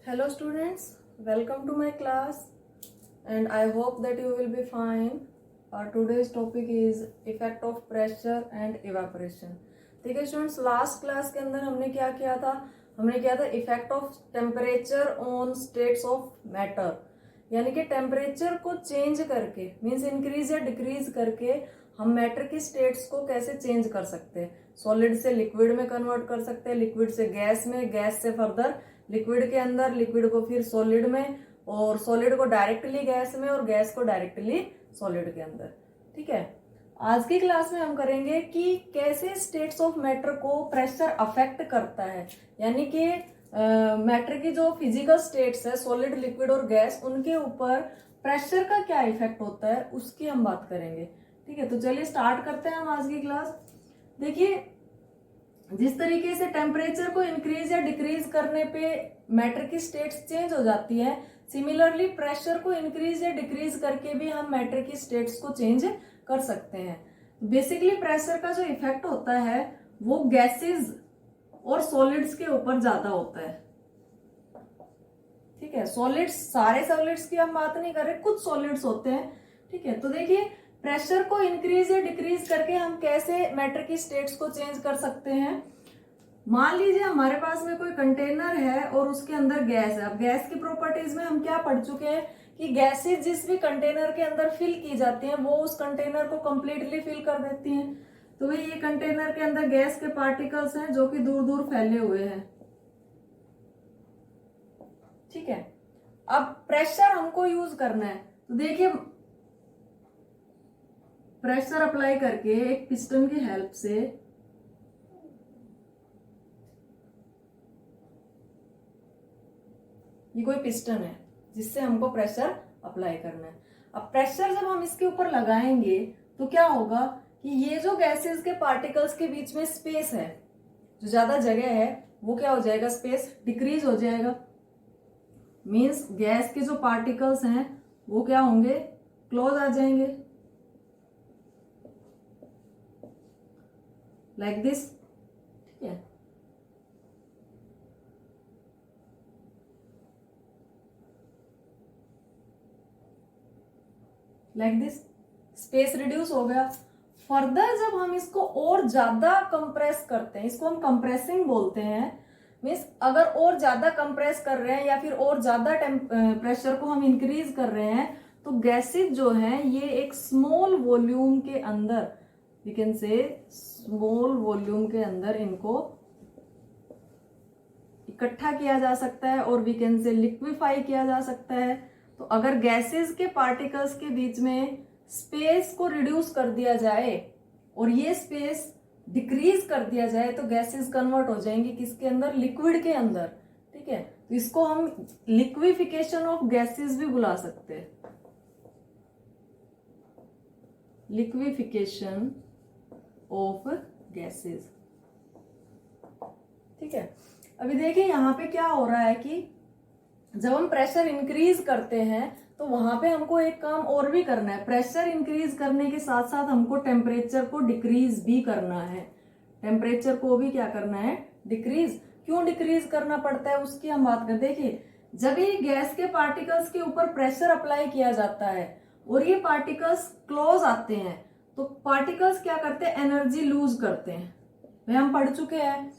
Hello students, welcome to my class and I hope that you will be fine. Our today's topic is effect of pressure and evaporation. ठीक है students, last class के अंदर हमने क्या किया था? हमने किया था effect of temperature on states of matter, यानी कि टेम्परेचर को चेंज करके मीन्स इंक्रीज या डिक्रीज करके हम मैटर की स्टेट्स को कैसे चेंज कर सकते हैं। सॉलिड से लिक्विड में कन्वर्ट कर सकते हैं, लिक्विड से गैस में, गैस से फर्दर लिक्विड के अंदर, लिक्विड को फिर सॉलिड में, और सॉलिड को डायरेक्टली गैस में, और गैस को डायरेक्टली सॉलिड के अंदर। ठीक है, आज की क्लास में हम करेंगे कि कैसे स्टेट्स ऑफ मैटर को प्रेशर अफेक्ट करता है, यानी कि मैटर की जो फिजिकल स्टेट्स है सॉलिड, लिक्विड और गैस, उनके ऊपर प्रेशर का क्या इफेक्ट होता है उसकी हम बात करेंगे। ठीक है, तो चलिए स्टार्ट करते हैं हम आज की क्लास। देखिए, जिस तरीके से टेम्परेचर को इंक्रीज या डिक्रीज करने पे मैटर की स्टेट्स चेंज हो जाती है, सिमिलरली प्रेशर को इंक्रीज या डिक्रीज करके भी हम मैटर की स्टेट्स को चेंज कर सकते हैं। बेसिकली प्रेशर का जो इफेक्ट होता है वो गैसेस और सॉलिड्स के ऊपर ज्यादा होता है। ठीक है, सॉलिड्स, सारे सॉलिड्स की हम बात नहीं कर रहे, कुछ सॉलिड्स होते हैं। ठीक है, तो देखिए प्रेशर को इंक्रीज या डिक्रीज करके हम कैसे मैटर की स्टेट्स को चेंज कर सकते हैं। मान लीजिए हमारे पास में कोई कंटेनर है और उसके अंदर गैस है। अब गैस की प्रॉपर्टीज में हम क्या पढ़ चुके हैं कि गैसेस जिस भी कंटेनर के अंदर फिल की जाती हैं वो उस कंटेनर को कंप्लीटली फिल कर देती हैं। तो भाई ये कंटेनर के अंदर गैस के पार्टिकल्स हैं जो कि दूर दूर फैले हुए हैं। ठीक है, अब प्रेशर हमको यूज करना है, तो देखिए प्रेशर अप्लाई करके एक पिस्टन की हेल्प से ये कोई पिस्टन है जिससे हमको प्रेशर अप्लाई करना है। अब प्रेशर जब हम इसके ऊपर लगाएंगे तो क्या होगा कि ये जो गैसेस के पार्टिकल्स के बीच में स्पेस है, जो ज्यादा जगह है, वो क्या हो जाएगा, स्पेस डिक्रीज हो जाएगा। मींस गैस के जो पार्टिकल्स हैं वो क्या होंगे, क्लोज आ जाएंगे, लाइक दिस। ठीक है, लाइक दिस, स्पेस रिड्यूस हो गया। फर्दर जब हम इसको और ज्यादा कंप्रेस करते हैं, इसको हम कंप्रेसिंग बोलते हैं, मीन्स अगर और ज्यादा कंप्रेस कर रहे हैं या फिर और ज्यादा प्रेशर को हम इंक्रीज कर रहे हैं, तो गैसेस जो हैं ये एक स्मॉल वॉल्यूम के अंदर, we can say small volume के अंदर इनको इकट्ठा किया जा सकता है और वी कैन से लिक्विफाई किया जा सकता है। तो अगर गैसेस के पार्टिकल्स के बीच में स्पेस को रिड्यूस कर दिया जाए और ये स्पेस डिक्रीज कर दिया जाए तो गैसेस कन्वर्ट हो जाएंगे किसके अंदर, लिक्विड के अंदर। ठीक है, तो इसको हम लिक्विफिकेशन ऑफ गैसेस भी बुला सकते हैं, लिक्विफिकेशन ऑफ गैसेस। ठीक है, अभी देखिए यहाँ पे क्या हो रहा है कि जब हम प्रेशर इंक्रीज करते हैं तो वहां पे हमको एक काम और भी करना है। प्रेशर इंक्रीज करने के साथ साथ हमको टेम्परेचर को डिक्रीज भी करना है। टेम्परेचर को भी क्या करना है, डिक्रीज। क्यों डिक्रीज करना पड़ता है उसकी हम बात करें। देखिए, जब ये गैस के पार्टिकल्स के ऊपर प्रेशर अप्लाई किया जाता है और ये पार्टिकल्स क्लोज आते हैं, तो पार्टिकल्स क्या करते हैं, एनर्जी लूज करते हैं। वह हम पढ़ चुके हैं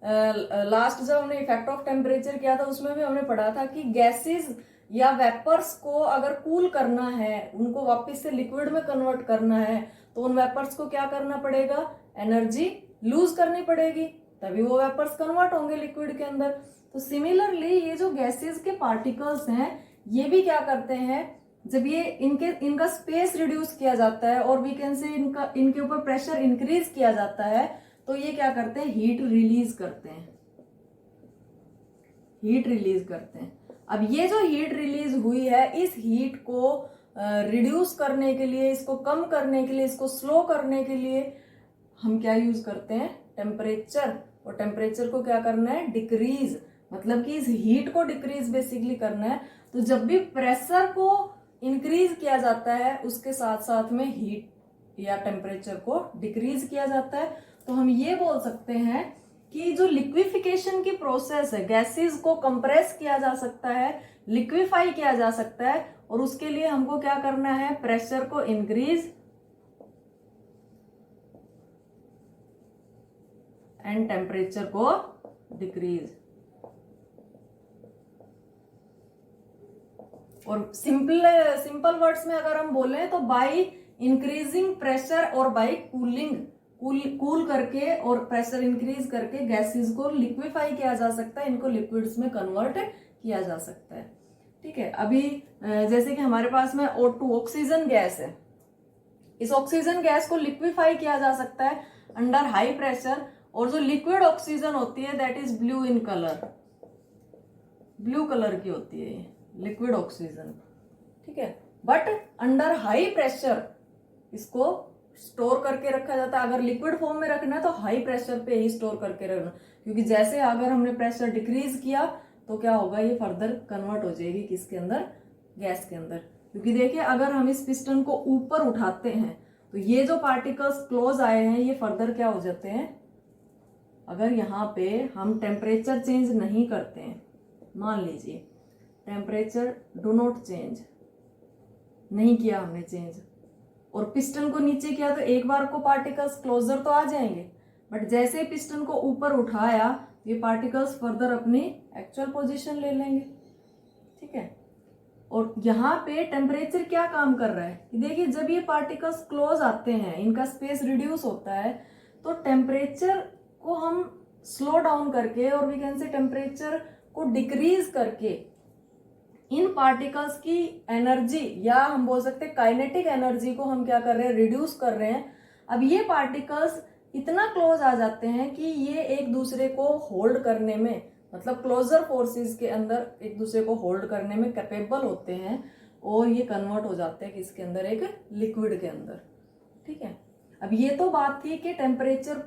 लास्ट जब हमने इफेक्ट ऑफ टेम्परेचर किया था उसमें भी हमने पढ़ा था कि गैसेस या वेपर्स को अगर कूल करना है, उनको वापस से लिक्विड में कन्वर्ट करना है, तो उन वेपर्स को क्या करना पड़ेगा, एनर्जी लूज करनी पड़ेगी, तभी वो वेपर्स कन्वर्ट होंगे लिक्विड के अंदर। तो सिमिलरली ये जो गैसेस के पार्टिकल्स हैं ये भी क्या करते हैं, जब ये इनका स्पेस रिड्यूस किया जाता है और वी कैन से इनके ऊपर प्रेशर इंक्रीज किया जाता है, तो ये क्या करते हैं, हीट रिलीज करते हैं, हीट रिलीज करते हैं। अब ये जो हीट रिलीज हुई है, इस हीट को रिड्यूस करने के लिए, इसको कम करने के लिए, इसको स्लो करने के लिए हम क्या यूज करते हैं, टेम्परेचर। और टेम्परेचर को क्या करना है, डिक्रीज, मतलब कि इस हीट को डिक्रीज बेसिकली करना है। तो जब भी प्रेशर को इंक्रीज किया जाता है उसके साथ साथ में हीट या टेम्परेचर को डिक्रीज किया जाता है। तो हम ये बोल सकते हैं कि जो लिक्विफिकेशन की प्रोसेस है, गैसेस को कंप्रेस किया जा सकता है, लिक्विफाई किया जा सकता है, और उसके लिए हमको क्या करना है, प्रेशर को इंक्रीज एंड टेम्परेचर को डिक्रीज। और सिंपल वर्ड्स में अगर हम बोले तो बाय इंक्रीजिंग प्रेशर और बाय कूल करके और प्रेशर इंक्रीज करके गैसेस को लिक्विफाई किया जा सकता है, इनको लिक्विड्स में कन्वर्ट किया जा सकता है। ठीक है, अभी जैसे कि हमारे पास में O2 ऑक्सीजन गैस है, इस ऑक्सीजन गैस को लिक्विफाई किया जा सकता है अंडर हाई प्रेशर, और जो लिक्विड ऑक्सीजन होती है that is blue in colour, blue colour की होती है ये लिक्विड ऑक्सीजन। ठीक है, बट अंडर हाई प्रेशर इसको स्टोर करके रखा जाता है। अगर लिक्विड फॉर्म में रखना है तो हाई प्रेशर पे ही स्टोर करके रखना, क्योंकि जैसे अगर हमने प्रेशर डिक्रीज किया तो क्या होगा, ये फर्दर कन्वर्ट हो जाएगी किसके अंदर, गैस के अंदर। क्योंकि देखिए अगर हम इस पिस्टन को ऊपर उठाते हैं तो ये जो पार्टिकल्स क्लोज आए हैं ये फर्दर क्या हो जाते हैं, अगर यहाँ पे हम टेम्परेचर चेंज नहीं करते हैं, मान लीजिए टेम्परेचर डू नॉट चेंज, नहीं किया हमने चेंज, और पिस्टन को नीचे किया तो एक बार को पार्टिकल्स क्लोजर तो आ जाएंगे, बट जैसे पिस्टन को ऊपर उठाया ये पार्टिकल्स फर्दर अपनी एक्चुअल पोजीशन ले लेंगे। ठीक है, और यहाँ पे टेम्परेचर क्या काम कर रहा है, देखिए जब ये पार्टिकल्स क्लोज आते हैं इनका स्पेस रिड्यूस होता है, तो टेम्परेचर को हम स्लो डाउन करके और वी कैन से टेम्परेचर को डिक्रीज करके इन पार्टिकल्स की एनर्जी, या हम बोल सकते हैं काइनेटिक एनर्जी को हम क्या कर रहे हैं, रिड्यूस कर रहे हैं। अब ये पार्टिकल्स इतना क्लोज आ जाते हैं कि ये एक दूसरे को होल्ड करने में, मतलब क्लोजर फोर्सेस के अंदर एक दूसरे को होल्ड करने में कैपेबल होते हैं, और ये कन्वर्ट हो जाते हैं किसके अंदर, एक लिक्विड के अंदर। ठीक है, अब ये तो बात थी कि टेम्परेचर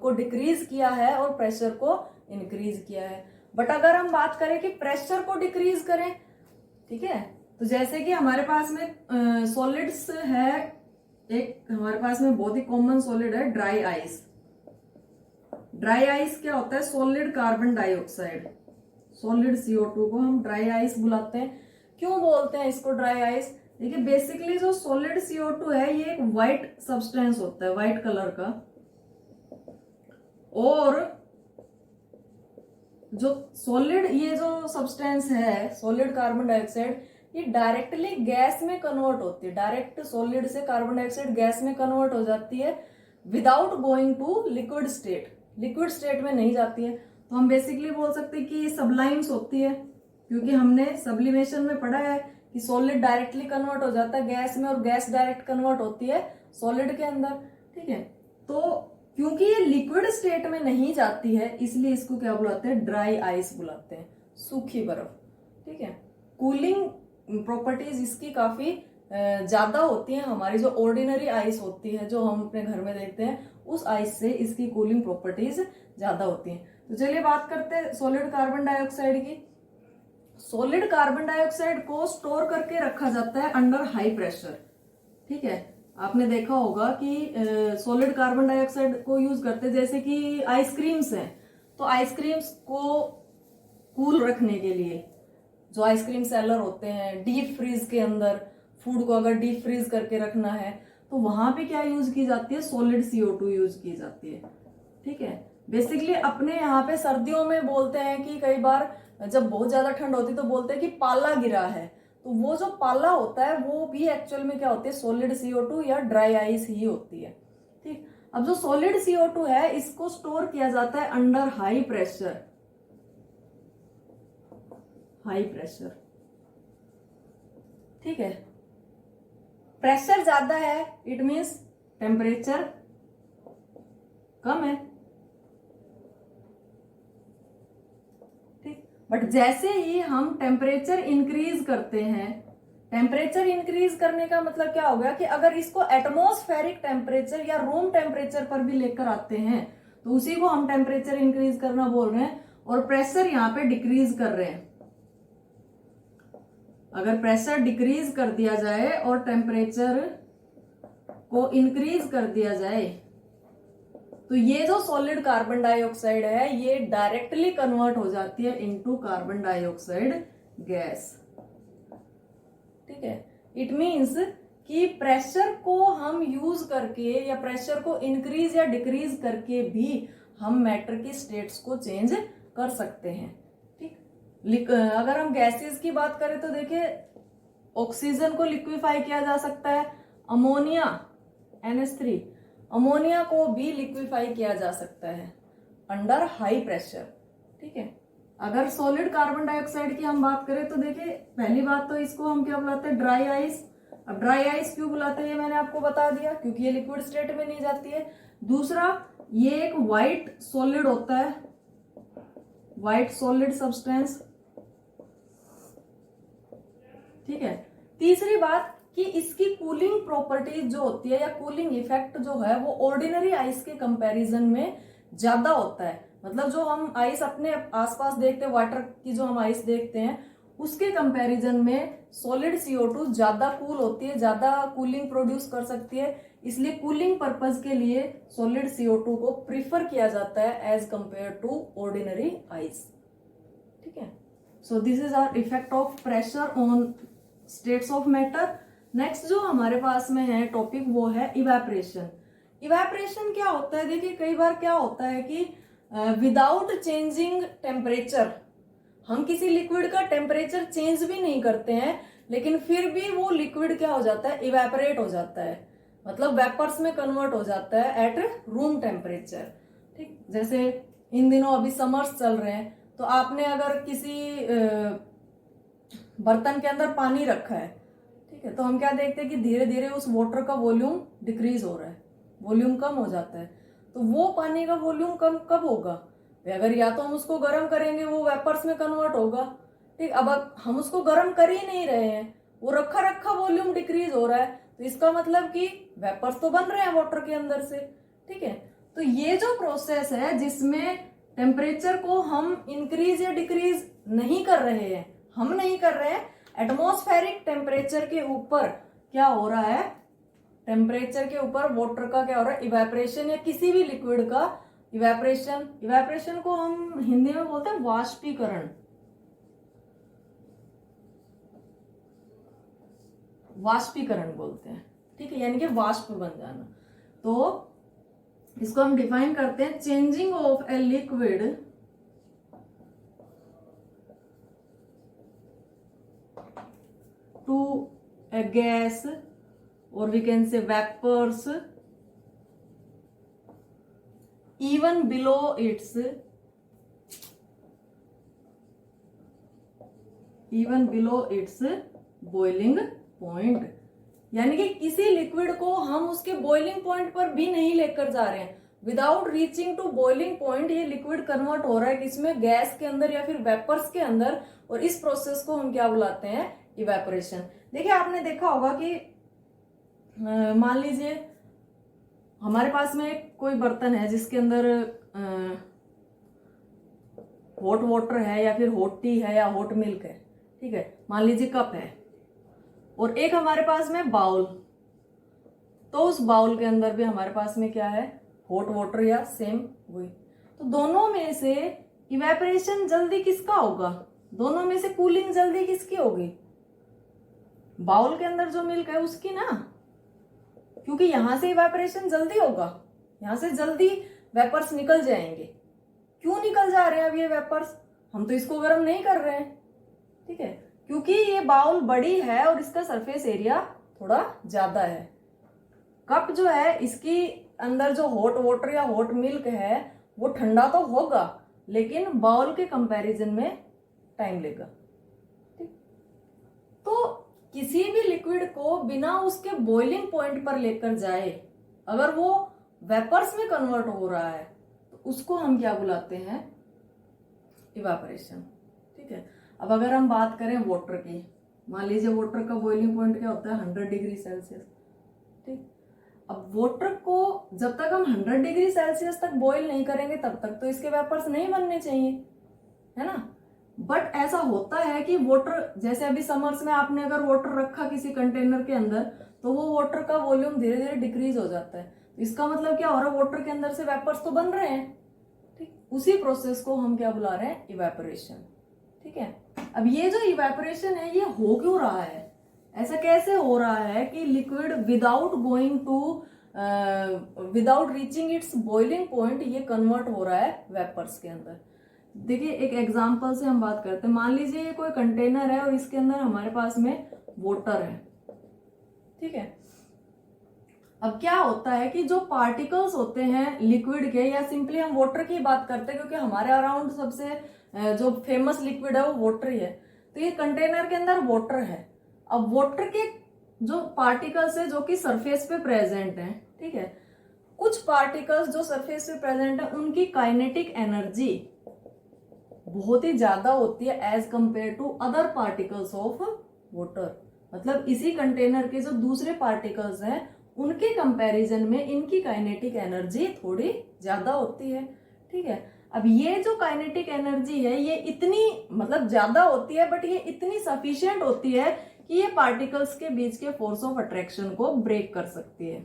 को डिक्रीज किया है और प्रेशर को इंक्रीज किया है, बट अगर हम बात करें कि प्रेशर को डिक्रीज करें, ठीक है, तो जैसे कि हमारे पास में सॉलिड्स है, एक हमारे पास में बहुत ही कॉमन सॉलिड है ड्राई आइस। ड्राई आइस क्या होता है, solid carbon dioxide, solid CO2 को हम ड्राई आइस बुलाते हैं। क्यों बोलते हैं इसको ड्राई आइस, देखिए बेसिकली जो सॉलिड CO2 है ये एक व्हाइट सब्सटेंस होता है, व्हाइट कलर का, और जो सॉलिड ये जो सब्सटेंस है सॉलिड कार्बन डाइऑक्साइड, ये डायरेक्टली गैस में कन्वर्ट होती है, डायरेक्ट सॉलिड से कार्बन डाइऑक्साइड गैस में कन्वर्ट हो जाती है without going to liquid state, liquid state में नहीं जाती है। तो हम बेसिकली बोल सकते हैं कि ये सबलाइम्स होती है, क्योंकि हमने सब्लिमेशन में पढ़ा है कि सॉलिड डायरेक्टली कन्वर्ट हो जाता है गैस में, और गैस डायरेक्ट कन्वर्ट होती है सॉलिड के अंदर। ठीक है, तो क्योंकि ये लिक्विड स्टेट में नहीं जाती है इसलिए इसको क्या बुलाते हैं, ड्राई आइस बुलाते हैं, सूखी बर्फ। ठीक है, कूलिंग प्रॉपर्टीज इसकी काफी ज्यादा होती है, हमारी जो ऑर्डिनरी आइस होती है जो हम अपने घर में देखते हैं उस आइस से इसकी कूलिंग प्रॉपर्टीज ज्यादा होती हैं। तो चलिए बात करते हैं सॉलिड कार्बन डाइऑक्साइड की। सॉलिड कार्बन डाइऑक्साइड को स्टोर करके रखा जाता है अंडर हाई प्रेशर। ठीक है, आपने देखा होगा कि सॉलिड कार्बन डाइऑक्साइड को यूज करते हैं, जैसे कि आइसक्रीम्स हैं, तो आइसक्रीम्स को कूल रखने के लिए जो आइसक्रीम सेलर होते हैं, डीप फ्रीज के अंदर फूड को अगर डीप फ्रीज करके रखना है तो वहां पे क्या यूज की जाती है, सॉलिड CO2 यूज की जाती है। ठीक है, बेसिकली अपने यहाँ पे सर्दियों में बोलते हैं कि कई बार जब बहुत ज्यादा ठंड होती है तो बोलते हैं कि पाला गिरा है, तो वो जो पाला होता है वो भी एक्चुअल में क्या होती है, सॉलिड CO2 या ड्राई आइस ही होती है। ठीक, अब जो सॉलिड CO2 है इसको स्टोर किया जाता है under high pressure, high pressure. ठीक है, प्रेशर ज्यादा है इट मीन्स टेम्परेचर कम है। ठीक, बट जैसे ही हम टेम्परेचर इंक्रीज करते हैं, टेम्परेचर इंक्रीज करने का मतलब क्या हो गया कि अगर इसको एटमॉस्फेरिक टेम्परेचर या रूम टेम्परेचर पर भी लेकर आते हैं तो उसी को हम टेम्परेचर इंक्रीज करना बोल रहे हैं, और प्रेशर यहां पे डिक्रीज कर रहे हैं। अगर प्रेशर डिक्रीज कर दिया जाए और टेम्परेचर को इंक्रीज कर दिया जाए तो ये जो सॉलिड कार्बन डाइऑक्साइड है ये डायरेक्टली कन्वर्ट हो जाती है इनटू कार्बन डाइऑक्साइड गैस। ठीक है, इट मीन्स कि प्रेशर को हम यूज करके या प्रेशर को इंक्रीज या डिक्रीज करके भी हम मैटर की स्टेट्स को चेंज कर सकते हैं। ठीक, अगर हम गैसेस की बात करें तो देखिए ऑक्सीजन को लिक्विफाई किया जा सकता है, अमोनिया NH3 अमोनिया को भी लिक्विफाई किया जा सकता है अंडर हाई प्रेशर। ठीक है, अगर सॉलिड कार्बन डाइऑक्साइड की हम बात करें तो देखिए पहली बात तो इसको हम क्या बुलाते हैं, ड्राई आइस। अब ड्राई आइस क्यों बुलाते हैं ये मैंने आपको बता दिया, क्योंकि ये लिक्विड स्टेट में नहीं जाती है। दूसरा, ये एक व्हाइट सॉलिड होता है, व्हाइट सॉलिड सब्सटेंस। ठीक है, तीसरी बात कि इसकी कूलिंग प्रॉपर्टीज जो होती है या कूलिंग इफेक्ट जो है वो ऑर्डिनरी आइस के कंपैरिजन में ज्यादा होता है। मतलब जो हम आइस अपने आसपास देखते हैं, वाटर की जो हम आइस देखते हैं उसके कंपैरिजन में सॉलिड CO2 ज्यादा कूल होती है, ज्यादा कूलिंग प्रोड्यूस कर सकती है। इसलिए कूलिंग पर्पज के लिए सॉलिड CO2 को प्रीफर किया जाता है as compare to ordinary ice. ठीक है, so this is our effect of pressure on states of matter. Next जो हमारे पास में है टॉपिक वो है इवेपरेशन। इवेपरेशन क्या होता है, देखिए कई बार क्या होता है कि विदाउट चेंजिंग टेम्परेचर हम किसी लिक्विड का टेम्परेचर चेंज भी नहीं करते हैं लेकिन फिर भी वो लिक्विड क्या हो जाता है, इवेपरेट हो जाता है, मतलब वेपर्स में कन्वर्ट हो जाता है एट रूम टेम्परेचर। ठीक, जैसे इन दिनों अभी समर्स चल रहे हैं तो आपने अगर किसी बर्तन के अंदर पानी रखा है, ठीक है, तो हम क्या देखते हैं कि धीरे धीरे उस वाटर का वॉल्यूम डिक्रीज हो रहा है, वॉल्यूम कम हो जाता है। तो वो पानी का वॉल्यूम कम कब होगा, अगर या तो हम उसको गर्म करेंगे वो वेपर्स में कन्वर्ट होगा। ठीक, अब हम उसको गर्म कर ही नहीं रहे हैं, वो रखा रखा वॉल्यूम डिक्रीज हो रहा है, तो इसका मतलब कि वेपर्स तो बन रहे हैं वाटर के अंदर से। ठीक है, तो ये जो प्रोसेस है जिसमें टेम्परेचर को हम इंक्रीज या डिक्रीज नहीं कर रहे हैं, हम नहीं कर रहे हैं, एटमॉस्फेरिक टेम्परेचर के ऊपर क्या हो रहा है, टेम्परेचर के ऊपर वाटर का क्या हो रहा है, इवेपरेशन या किसी भी लिक्विड का इवेपरेशन। इवेपरेशन को हम हिंदी में बोलते हैं वाष्पीकरण, वाष्पीकरण बोलते हैं। ठीक है, यानी कि वाष्प बन जाना। तो इसको हम डिफाइन करते हैं, changing of a liquid to a gas और we can say vapours even below its boiling point। यानी कि किसी लिक्विड को हम उसके बॉइलिंग पॉइंट पर भी नहीं लेकर जा रहे हैं, without reaching to boiling point ये लिक्विड कन्वर्ट हो रहा है किसमें, गैस के अंदर या फिर वेपर्स के अंदर, और इस प्रोसेस को हम क्या बुलाते हैं, इवेपोरेशन। देखिए आपने देखा होगा कि मान लीजिए हमारे पास में कोई बर्तन है जिसके अंदर हॉट वाटर है या फिर हॉट टी है या हॉट मिल्क है। ठीक है, मान लीजिए कप है और एक हमारे पास में बाउल, तो उस बाउल के अंदर भी हमारे पास में क्या है, हॉट वाटर या सेम वही। तो दोनों में से इवेपोरेशन जल्दी किसका होगा, दोनों में से कूलिंग जल्दी किसकी होगी, बाउल के अंदर जो मिल्क है उसकी ना, क्योंकि यहां से इवेपोरेशन जल्दी होगा, यहां से जल्दी वेपर्स निकल जाएंगे। क्यों निकल जा रहे हैं अब ये वेपर्स, हम तो इसको गर्म नहीं कर रहे हैं। ठीक है, क्योंकि ये बाउल बड़ी है और इसका सरफेस एरिया थोड़ा ज्यादा है। कप जो है इसकी अंदर जो हॉट वाटर या हॉट मिल्क है वो ठंडा तो होगा लेकिन बाउल के कंपैरिजन में टाइम लेगा। ठीक, तो किसी भी लिक्विड को बिना उसके बॉइलिंग पॉइंट पर लेकर जाए, अगर वो वेपर्स में कन्वर्ट हो रहा है तो उसको हम क्या बुलाते हैं, इवेपोरेशन। ठीक है, अब अगर हम बात करें वाटर की, मान लीजिए वाटर का बॉइलिंग पॉइंट क्या होता है, 100 डिग्री सेल्सियस। ठीक, अब वाटर को जब तक हम 100 डिग्री सेल्सियस तक बॉईल नहीं करेंगे तब तक तो इसके वेपर्स नहीं बनने चाहिए, है ना। बट ऐसा होता है कि वाटर, जैसे अभी समर्स में आपने अगर वाटर रखा किसी कंटेनर के अंदर तो वो वाटर का वॉल्यूम धीरे धीरे डिक्रीज हो जाता है। तो इसका मतलब क्या हो रहा है, वाटर के अंदर से वेपर्स तो बन रहे हैं। ठीक, उसी प्रोसेस को हम क्या बुला रहे हैं, इवेपोरेशन। ठीक है, अब ये जो इवेपोरेशन है ये हो क्यों रहा है, ऐसा कैसे हो रहा है कि liquid without going to without reaching its boiling point ये कन्वर्ट हो रहा है वेपर्स के अंदर। देखिए एक एग्जांपल से हम बात करते हैं। मान लीजिए ये कोई कंटेनर है और इसके अंदर हमारे पास में वाटर है। ठीक है, अब क्या होता है कि जो पार्टिकल्स होते हैं लिक्विड के, या सिंपली हम वाटर की बात करते हैं क्योंकि हमारे अराउंड सबसे जो फेमस लिक्विड है वो वाटर ही है। तो ये कंटेनर के अंदर वाटर है। अब वाटर के जो पार्टिकल्स है जो कि सरफेस पे प्रेजेंट है, ठीक है, कुछ पार्टिकल्स जो सरफेस पे प्रेजेंट है उनकी काइनेटिक एनर्जी बहुत ही ज्यादा होती है as compare to other particles of water. मतलब इसी कंटेनर के जो दूसरे पार्टिकल्स हैं उनके कंपैरिजन में इनकी काइनेटिक एनर्जी थोड़ी ज्यादा होती है। ठीक है, अब ये जो काइनेटिक एनर्जी है ये इतनी मतलब ज्यादा होती है, बट ये इतनी सफिशिएंट होती है कि ये पार्टिकल्स के बीच के फोर्स ऑफ अट्रैक्शन को ब्रेक कर सकती है।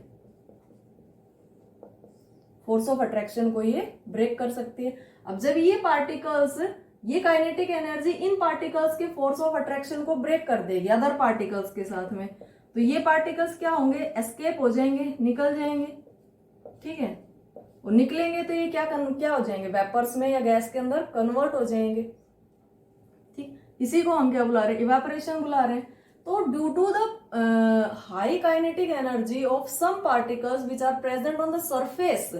फोर्स ऑफ अट्रैक्शन को ये ब्रेक कर सकती है। अब जब ये पार्टिकल्स, ये काइनेटिक एनर्जी इन पार्टिकल्स के फोर्स ऑफ अट्रैक्शन को ब्रेक कर देगी अदर पार्टिकल्स के साथ में, तो ये पार्टिकल्स क्या होंगे, एस्केप हो जाएंगे, निकल जाएंगे। ठीक है, और निकलेंगे तो ये क्या हो जाएंगे, वेपर्स में या गैस के अंदर कन्वर्ट हो जाएंगे। ठीक, इसी को हम क्या बुला रहे हैं, इवेपोरेशन बुला रहे हैं। तो due to the high kinetic energy of some particles which are present on the surface,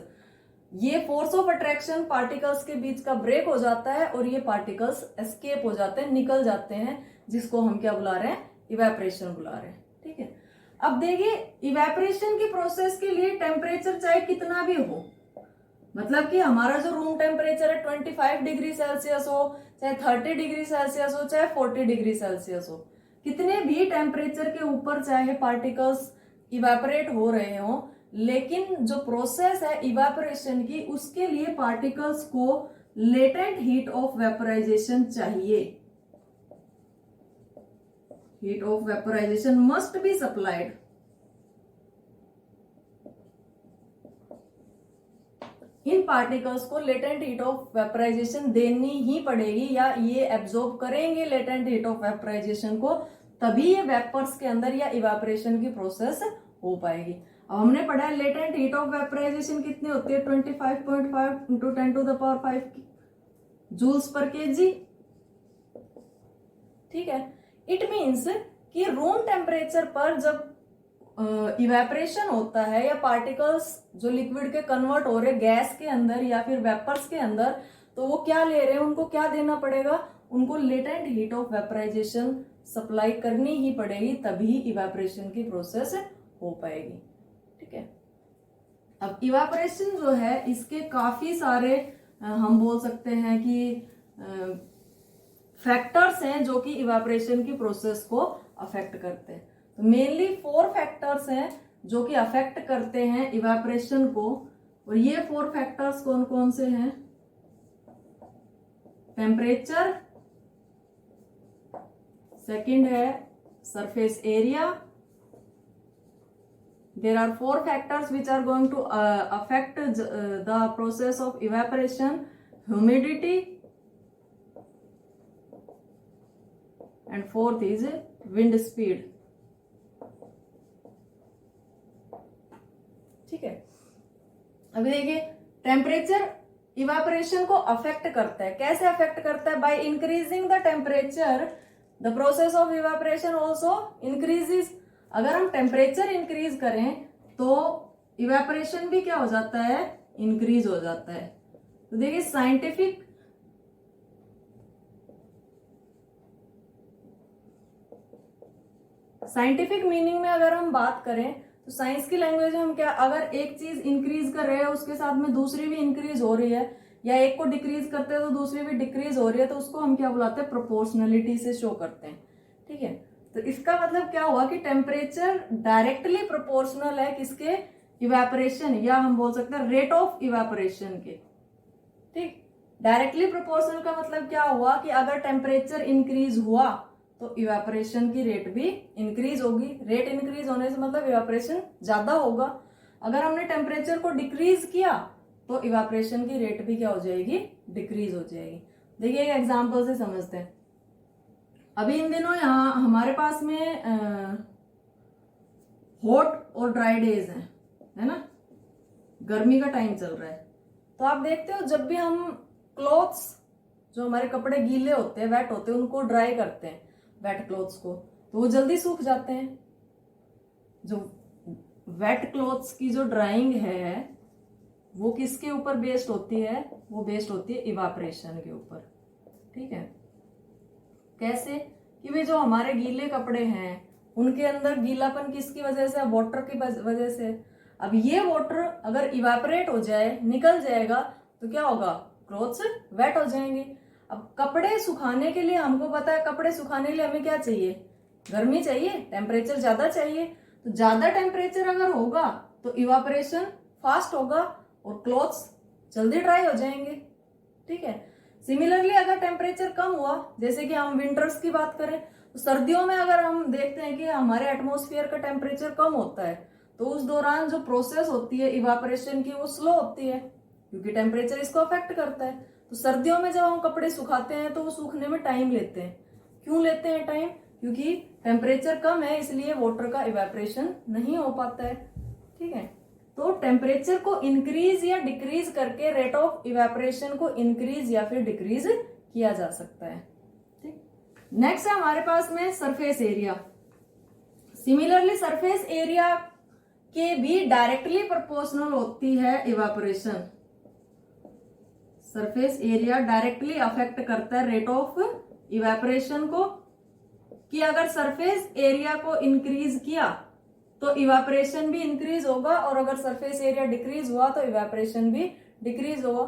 ये फोर्स ऑफ अट्रैक्शन पार्टिकल्स के बीच का ब्रेक हो जाता है और ये पार्टिकल्स एस्केप हो जाते हैं, निकल जाते हैं, जिसको हम क्या बुला रहे हैं, इवेपोरेशन बुला रहे हैं। ठीक है, अब देखिए इवेपोरेशन की प्रोसेस के लिए टेम्परेचर चाहे कितना भी हो, मतलब कि हमारा जो रूम टेम्परेचर है 25 डिग्री सेल्सियस हो, चाहे 30 डिग्री सेल्सियस हो, चाहे 40 डिग्री सेल्सियस हो, कितने भी टेम्परेचर के ऊपर चाहे पार्टिकल्स इवेपोरेट हो रहे हो, लेकिन जो प्रोसेस है इवेपोरेशन की उसके लिए पार्टिकल्स को लेटेंट हीट ऑफ वेपोराइजेशन चाहिए। Heat of vaporisation must be supplied. In particles को लेटेंट हीट ऑफ वेपोराइजेशन देनी ही पड़ेगी, या ये एब्जॉर्ब करेंगे लेटेंट हीट ऑफ वेपोराइजेशन को, तभी ये वेपर्स के अंदर या इवेपोरेशन की प्रोसेस हो पाएगी। अब हमने पढ़ा है लेटेंट हीट ऑफ वेपोराइजेशन कितनी होती है, 25.5 इंटू 10⁵ जूल्स पर केजी। ठीक है, इट मीन्स कि रूम टेम्परेचर पर जब इवेपोरेशन होता है या पार्टिकल्स जो लिक्विड के कन्वर्ट हो रहे गैस के अंदर या फिर वेपर्स के अंदर, तो वो क्या ले रहे हैं, उनको क्या देना पड़ेगा, उनको latent heat of vaporisation supply करनी ही पड़ेगी, तभी इवेपोरेशन की प्रोसेस हो पाएगी। ठीक है, अब इवेपोरेशन जो है इसके काफी सारे हम बोल सकते हैं कि फैक्टर्स हैं जो कि इवेपोरेशन की प्रोसेस को अफेक्ट करते हैं। तो मेनली 4 फैक्टर्स हैं जो कि अफेक्ट करते हैं इवेपोरेशन को, और ये 4 फैक्टर्स कौन कौन से हैं, टेम्परेचर, सेकंड है surface area. There are 4 factors which are going to affect the process of evaporation: humidity, and 4th is wind speed. ठीक है, अभी देखिए टेम्परेचर इवेपोरेशन को अफेक्ट करता है। कैसे अफेक्ट करता है, by increasing the temperature the process of evaporation also increases. अगर हम टेम्परेचर इंक्रीज करें तो इवेपोरेशन भी क्या हो जाता है, इंक्रीज हो जाता है। तो देखिए साइंटिफिक मीनिंग में अगर हम बात करें तो साइंस की लैंग्वेज में हम क्या, अगर एक चीज इंक्रीज कर रहे हैं उसके साथ में दूसरी भी इंक्रीज हो रही है, या एक को डिक्रीज करते हैं तो दूसरी भी डिक्रीज हो रही है, तो उसको हम क्या बुलाते हैं, प्रोपोर्शनलिटी से शो करते हैं। ठीक है, तो इसका मतलब क्या हुआ कि टेम्परेचर डायरेक्टली प्रोपोर्शनल है किसके, इवेपोरेशन, या हम बोल सकते हैं रेट ऑफ इवेपोरेशन के। ठीक, डायरेक्टली प्रोपोर्शनल का मतलब क्या हुआ कि अगर टेम्परेचर इंक्रीज हुआ तो इवेपोरेशन की रेट भी इंक्रीज होगी। रेट इंक्रीज होने से मतलब इवेपोरेशन ज्यादा होगा। अगर हमने टेम्परेचर को डिक्रीज किया तो इवापोरेशन की रेट भी क्या हो जाएगी, डिक्रीज हो जाएगी। देखिए एक एग्जांपल से समझते हैं। अभी इन दिनों यहाँ हमारे पास में हॉट और ड्राई डेज हैं, है ना, गर्मी का टाइम चल रहा है। तो आप देखते हो जब भी हम क्लॉथ्स, जो हमारे कपड़े गीले होते हैं, वेट होते हैं, उनको ड्राई करते हैं, वेट क्लॉथ्स को, तो वो जल्दी सूख जाते हैं। जो वेट क्लॉथ्स की जो ड्राइंग है वो किसके ऊपर बेस्ड होती है, वो बेस्ड होती है इवापोरेशन के ऊपर। ठीक है, कैसे कि वे जो हमारे गीले कपड़े हैं उनके अंदर गीलापन किसकी वजह से, वाटर की वजह से। अब ये वाटर अगर इवापोरेट हो जाए, निकल जाएगा, तो क्या होगा, क्लॉथ्स वेट हो जाएंगे। अब कपड़े सुखाने के लिए हमको पता है, कपड़े सुखाने के लिए हमें क्या चाहिए, गर्मी चाहिए, टेम्परेचर ज्यादा चाहिए। तो ज्यादा टेम्परेचर अगर होगा तो इवापोरेशन फास्ट होगा और क्लॉथ्स जल्दी ड्राई हो जाएंगे। ठीक है, सिमिलरली अगर टेम्परेचर कम हुआ, जैसे कि हम विंटर्स की बात करें, तो सर्दियों में अगर हम देखते हैं कि हमारे एटमॉस्फेयर का टेम्परेचर कम होता है, तो उस दौरान जो प्रोसेस होती है इवापोरेशन की वो स्लो होती है, क्योंकि टेम्परेचर इसको अफेक्ट करता है। तो सर्दियों में जब हम कपड़े सुखाते हैं तो वो सूखने में टाइम लेते हैं। क्यों लेते हैं टाइम, क्योंकि टेम्परेचर कम है, इसलिए वाटर का इवेपोरेशन नहीं हो पाता है। ठीक है, तो टेम्परेचर को इंक्रीज या डिक्रीज करके रेट ऑफ इवेपोरेशन को इंक्रीज या फिर डिक्रीज किया जा सकता है। ठीक, नेक्स्ट है हमारे पास में surface area. Similarly surface area के भी डायरेक्टली प्रोपोर्शनल होती है evaporation. Surface area directly affect करता है रेट ऑफ इवेपोरेशन को, कि अगर सरफेस एरिया को इंक्रीज किया तो इवेपोरेशन भी इंक्रीज होगा, और अगर सरफेस एरिया डिक्रीज हुआ तो इवेपोरेशन भी डिक्रीज होगा।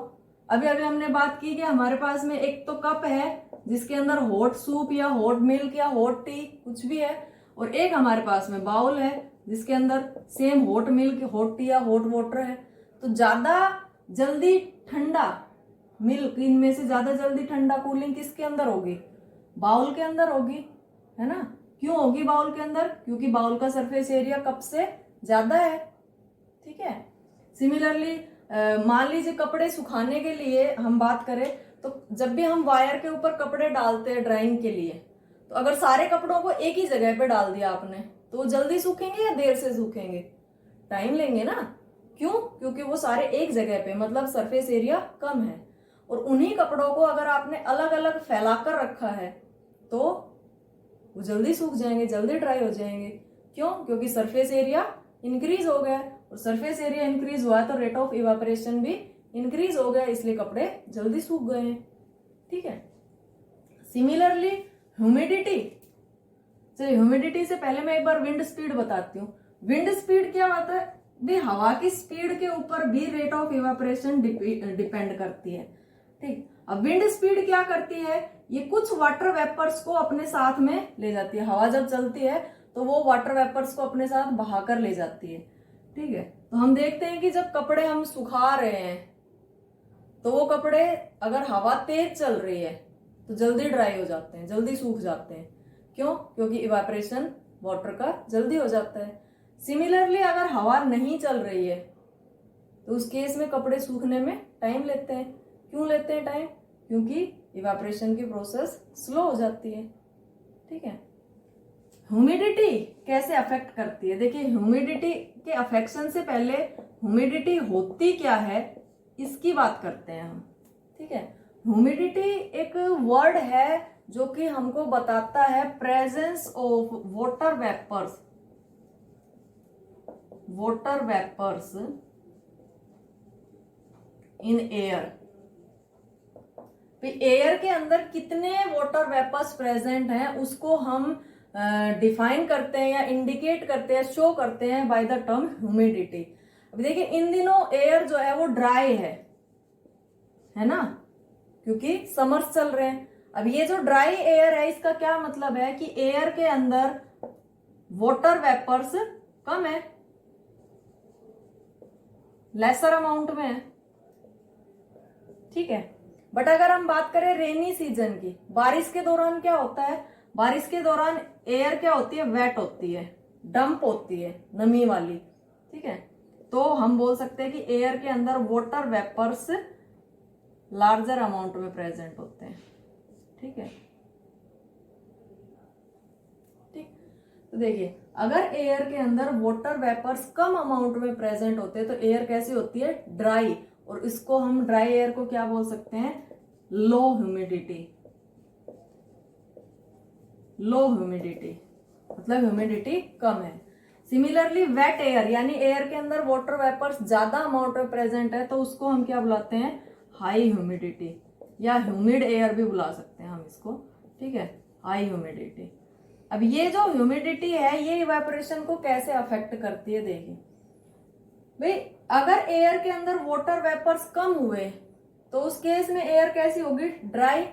अभी अभी हमने बात की कि हमारे पास में एक तो कप है जिसके अंदर हॉट सूप या हॉट मिल्क या हॉट टी कुछ भी है, और एक हमारे पास में बाउल है जिसके अंदर same hot milk, hot T या हॉट वाटर है। तो ज्यादा जल्दी ठंडा मिल्क, इनमें से ज्यादा जल्दी ठंडा कूलिंग किसके अंदर होगी, बाउल के अंदर होगी, है ना। क्यों होगी बाउल के अंदर, क्योंकि बाउल का सरफेस एरिया कप से ज्यादा है। ठीक है, सिमिलरली मान लीजिए कपड़े सुखाने के लिए हम बात करें, तो जब भी हम वायर के ऊपर कपड़े डालते हैं ड्राइंग के लिए, तो अगर सारे कपड़ों को एक ही जगह पे डाल दिया आपने, तो वो जल्दी सूखेंगे या देर से सूखेंगे, टाइम लेंगे ना। क्यों, क्योंकि वो सारे एक जगह पे, मतलब सरफेस एरिया कम है। और उन्हीं कपड़ों को अगर आपने अलग अलग फैलाकर रखा है तो वो जल्दी सूख जाएंगे, जल्दी ड्राई हो जाएंगे। क्यों, क्योंकि सरफेस एरिया इंक्रीज हो गया, और सरफेस एरिया इंक्रीज हुआ तो रेट ऑफ इवेपोरेशन भी इंक्रीज हो गया, इसलिए कपड़े जल्दी सूख गए हैं। ठीक है, सिमिलरली ह्यूमिडिटी। चलिए ह्यूमिडिटी से पहले मैं एक बार विंड स्पीड बताती हूँ। विंड स्पीड क्या होता है, भी हवा की स्पीड के ऊपर भी रेट ऑफ इवेपोरेशन डिपेंड करती है। ठीक, अब विंड स्पीड क्या करती है, ये कुछ वाटर वेपर्स को अपने साथ में ले जाती है। हवा जब चलती है तो वो वाटर वेपर्स को अपने साथ बहाकर ले जाती है। ठीक है, तो हम देखते हैं कि जब कपड़े हम सुखा रहे हैं तो वो कपड़े अगर हवा तेज चल रही है तो जल्दी ड्राई हो जाते हैं, जल्दी सूख जाते हैं। क्यों, क्योंकि इवेपोरेशन वाटर का जल्दी हो जाता है। सिमिलरली अगर हवा नहीं चल रही है तो उस केस में कपड़े सूखने में टाइम लेते हैं। क्यों लेते हैं टाइम, क्योंकि इवेपोरेशन की प्रोसेस स्लो हो जाती है। ठीक है, ह्यूमिडिटी कैसे अफेक्ट करती है, देखिए ह्यूमिडिटी के अफेक्शन से पहले ह्यूमिडिटी होती क्या है इसकी बात करते हैं हम। ठीक है, ह्यूमिडिटी एक वर्ड है जो कि हमको बताता है presence of water vapours in air. Air के अंदर कितने वाटर वेपर्स प्रेजेंट हैं उसको हम डिफाइन करते हैं या इंडिकेट करते हैं, शो करते हैं बाय द टर्म ह्यूमिडिटी। अभी देखिए इन दिनों एयर जो है वो ड्राई है ना, क्योंकि समर्स चल रहे हैं। अब ये जो ड्राई एयर है इसका क्या मतलब है कि एयर के अंदर वाटर वेपर्स कम है, लेसर अमाउंट में है। ठीक है, बट अगर हम बात करें रेनी सीजन की, बारिश के दौरान क्या होता है, बारिश के दौरान एयर क्या होती है, वेट होती है, डंप होती है, नमी वाली। ठीक है, तो हम बोल सकते हैं कि एयर के अंदर वाटर वेपर्स लार्जर अमाउंट में प्रेजेंट होते हैं। ठीक है, ठीक। तो देखिए, अगर एयर के अंदर वाटर वेपर्स कम अमाउंट में प्रेजेंट होते हैं तो एयर कैसी होती है, ड्राई, और इसको हम ड्राई एयर को क्या बोल सकते हैं, लो ह्यूमिडिटी। लो ह्यूमिडिटी मतलब ह्यूमिडिटी कम है। सिमिलरली वेट एयर, यानी एयर के अंदर वाटर वेपर्स ज्यादा अमाउंट में प्रेजेंट है तो उसको हम क्या बुलाते हैं, हाई ह्यूमिडिटी, या ह्यूमिड एयर भी बुला सकते हैं हम इसको। ठीक है, हाई ह्यूमिडिटी। अब ये जो ह्यूमिडिटी है ये इवेपोरेशन को कैसे अफेक्ट करती है, देखिए भाई, अगर एयर के अंदर वाटर वेपर्स कम हुए तो उस केस में एयर कैसी होगी, ड्राई,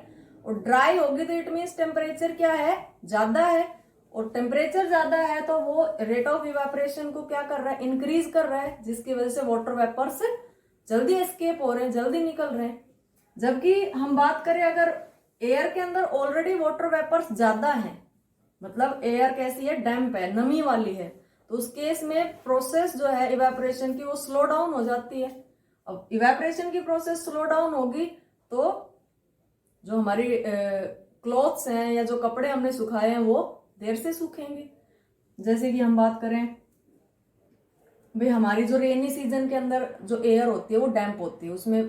और ड्राई होगी तो इट मीन्स टेम्परेचर क्या है, ज्यादा है, और टेम्परेचर ज्यादा है तो वो रेट ऑफ इवेपोरेशन को क्या कर रहा है, इंक्रीज कर रहा है, जिसकी वजह से वाटर वेपर्स जल्दी एस्केप हो रहे हैं, जल्दी निकल रहे हैं। जबकि हम बात करें अगर एयर के अंदर ऑलरेडी वाटर वेपर्स ज्यादा है, मतलब एयर कैसी है, डैम्प है, नमी वाली है, तो उस केस में प्रोसेस जो है इवेपोरेशन की वो स्लो डाउन हो जाती है। अब इवेपोरेशन की प्रोसेस स्लो डाउन होगी तो जो हमारी क्लॉथ्स हैं या जो कपड़े हमने सुखाए हैं वो देर से सूखेंगे। जैसे कि हम बात करें भाई, हमारी जो रेनी सीजन के अंदर जो एयर होती है वो डैम्प होती है, उसमें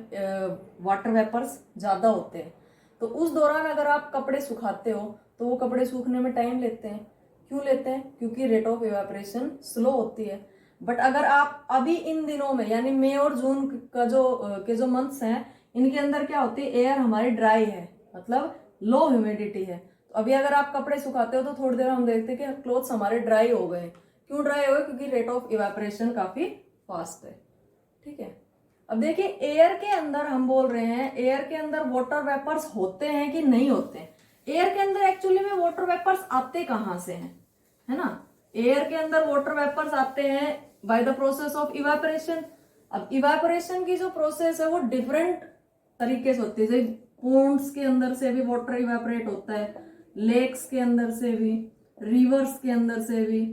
वाटर वेपर्स ज्यादा होते हैं, तो उस दौरान अगर आप कपड़े सुखाते हो तो वो कपड़े सूखने में टाइम लेते हैं। क्यों लेते हैं, क्योंकि रेट ऑफ इवेपोरेशन स्लो होती है। बट अगर आप अभी इन दिनों में, यानी मई और जून का जो मंथ्स हैं, इनके अंदर क्या होती है, एयर हमारी ड्राई है, मतलब लो ह्यूमिडिटी है, तो अभी अगर आप कपड़े सुखाते हो तो थोड़ी देर हम देखते हैं कि क्लोथ्स हमारे ड्राई हो गए। क्यों ड्राई हो गए, क्योंकि रेट ऑफ इवेपोरेशन काफी फास्ट है। ठीक है, अब देखिए, एयर के अंदर हम बोल रहे हैं, एयर के अंदर वाटर वेपर्स होते हैं कि नहीं होते हैं। एयर के अंदर एक्चुअली में वाटर वेपर्स आते कहां से हैं, है ना, एयर के अंदर वाटर वेपर्स आते हैं by the process of evaporation. अब इवेपोरेशन की जो प्रोसेस है वो डिफरेंट तरीके से होती है, जैसे पोन्ड्स के अंदर से भी वाटर इवेपोरेट होता है, लेक्स के अंदर से भी, रिवर्स के अंदर से भी,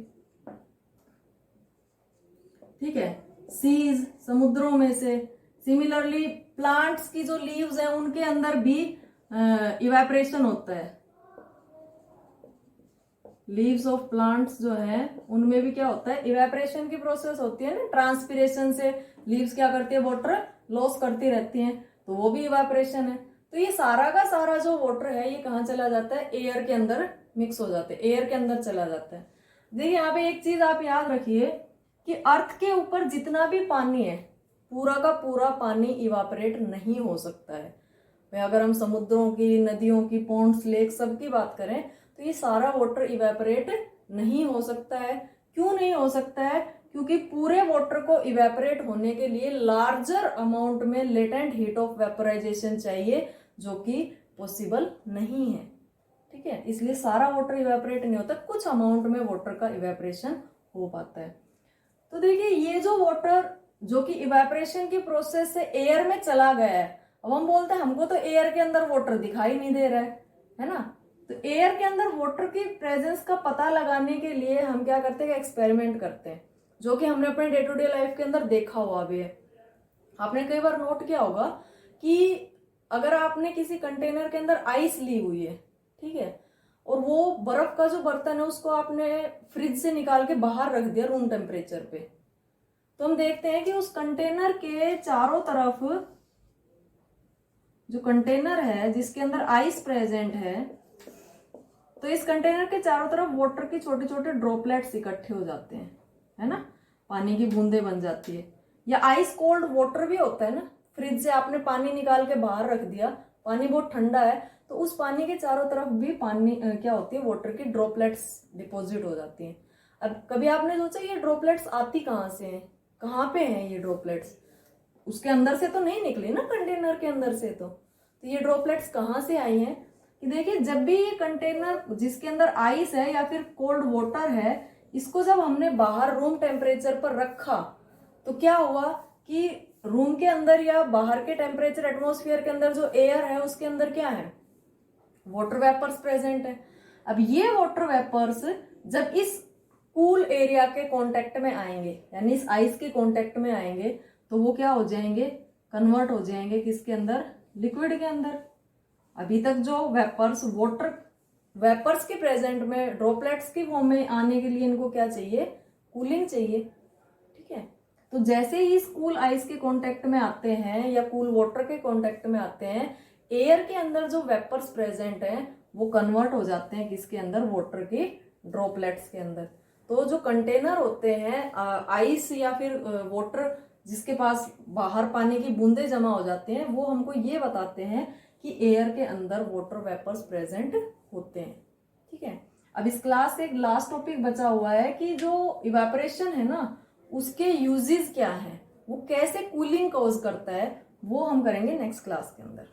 ठीक है, सीज, समुद्रों में से। सिमिलरली प्लांट्स की जो लीव्स हैं उनके अंदर भी इवेपोरेशन होता है। लीव्स ऑफ प्लांट्स जो है उनमें भी क्या होता है, इवेपोरेशन की प्रोसेस होती है ना, ट्रांसपिरेशन से लीव्स क्या करती है, वाटर लॉस करती रहती हैं, तो वो भी इवेपोरेशन है। तो ये सारा का सारा जो वाटर है ये कहाँ चला जाता है, एयर के अंदर मिक्स हो जाते हैं, एयर के अंदर चला जाता है। देखिए यहाँ पे एक चीज आप याद रखिए कि अर्थ के ऊपर जितना भी पानी है पूरा का पूरा पानी इवापोरेट नहीं हो सकता है। अगर हम समुद्रों की, नदियों की, पॉन्ड्स, लेक सब की बात करें तो ये सारा वाटर इवेपोरेट नहीं हो सकता है। क्यों नहीं हो सकता है, क्योंकि पूरे वाटर को इवेपोरेट होने के लिए लार्जर अमाउंट में लेटेंट हीट ऑफ वेपोराइजेशन चाहिए, जो कि पॉसिबल नहीं है। ठीक है, इसलिए सारा वाटर इवेपोरेट नहीं होता, कुछ अमाउंट में वाटर का इवेपोरेशन हो पाता है। तो देखिए, ये जो वाटर जो कि इवेपोरेशन की प्रोसेस से एयर में चला गया है, अब हम बोलते हैं हमको तो एयर के अंदर वाटर दिखाई नहीं दे रहा है ना, तो एयर के अंदर वाटर की प्रेजेंस का पता लगाने के लिए हम क्या करते हैं, एक्सपेरिमेंट करते हैं, जो कि हमने अपने डे टू डे लाइफ के अंदर देखा हुआ भी है। आपने कई बार नोट किया होगा कि अगर आपने किसी कंटेनर के अंदर आइस ली हुई है, ठीक है, और वो बर्फ का जो बर्तन है उसको आपने फ्रिज से निकाल के बाहर रख दिया रूम टेम्परेचर पे, तो हम देखते हैं कि उस कंटेनर के चारों तरफ, जो कंटेनर है जिसके अंदर आइस प्रेजेंट है, तो इस कंटेनर के चारों तरफ वाटर की छोटे छोटे ड्रॉपलेट्स इकट्ठे हो जाते हैं, है ना, पानी की बूंदें बन जाती है। या आइस कोल्ड वाटर भी होता है ना, फ्रिज से आपने पानी निकाल के बाहर रख दिया, पानी बहुत ठंडा है, तो उस पानी के चारों तरफ भी पानी क्या होती है, वाटर की ड्रॉपलेट्स डिपॉजिट हो जाती हैं। अब कभी आपने सोचा ये ड्रॉपलेट्स आती कहाँ से हैं, कहाँ पे हैं ये ड्रॉपलेट्स, उसके अंदर से तो नहीं निकली ना, कंटेनर के अंदर से, तो ये ड्रॉपलेट्स कहाँ से आई हैं, कि देखिए जब भी ये कंटेनर जिसके अंदर आइस है या फिर कोल्ड वाटर है, इसको जब हमने बाहर रूम टेम्परेचर पर रखा तो क्या हुआ कि रूम के अंदर या बाहर के टेम्परेचर एटमॉस्फेयर के अंदर जो एयर है उसके अंदर क्या है, वाटर वेपर्स प्रेजेंट है। अब ये वाटर वेपर्स जब इस कूल एरिया के कांटेक्ट में आएंगे, यानी इस आइस के कांटेक्ट में आएंगे, तो वो क्या हो जाएंगे, कन्वर्ट हो जाएंगे किसके अंदर, लिक्विड के अंदर। अभी तक जो वेपर्स, वाटर वेपर्स के प्रेजेंट में ड्रॉपलेट्स की फॉर्म में आने के लिए इनको क्या चाहिए, कूलिंग चाहिए। ठीक है, तो जैसे ही इस कूल आइस के कांटेक्ट में आते हैं या कूल वाटर के कांटेक्ट में आते हैं, एयर के अंदर जो वेपर्स प्रेजेंट हैं वो कन्वर्ट हो जाते हैं किसके अंदर, वाटर के ड्रॉपलेट्स के अंदर। तो जो कंटेनर होते हैं आइस या फिर वाटर जिसके पास बाहर पानी की बूंदे जमा हो जाते हैं, वो हमको ये बताते हैं कि एयर के अंदर वाटर वेपर्स प्रेजेंट होते हैं। ठीक है, अब इस क्लास से एक लास्ट टॉपिक बचा हुआ है कि जो इवेपोरेशन है ना, उसके यूजेस क्या है, वो कैसे कूलिंग कॉज करता है, वो हम करेंगे नेक्स्ट क्लास के अंदर।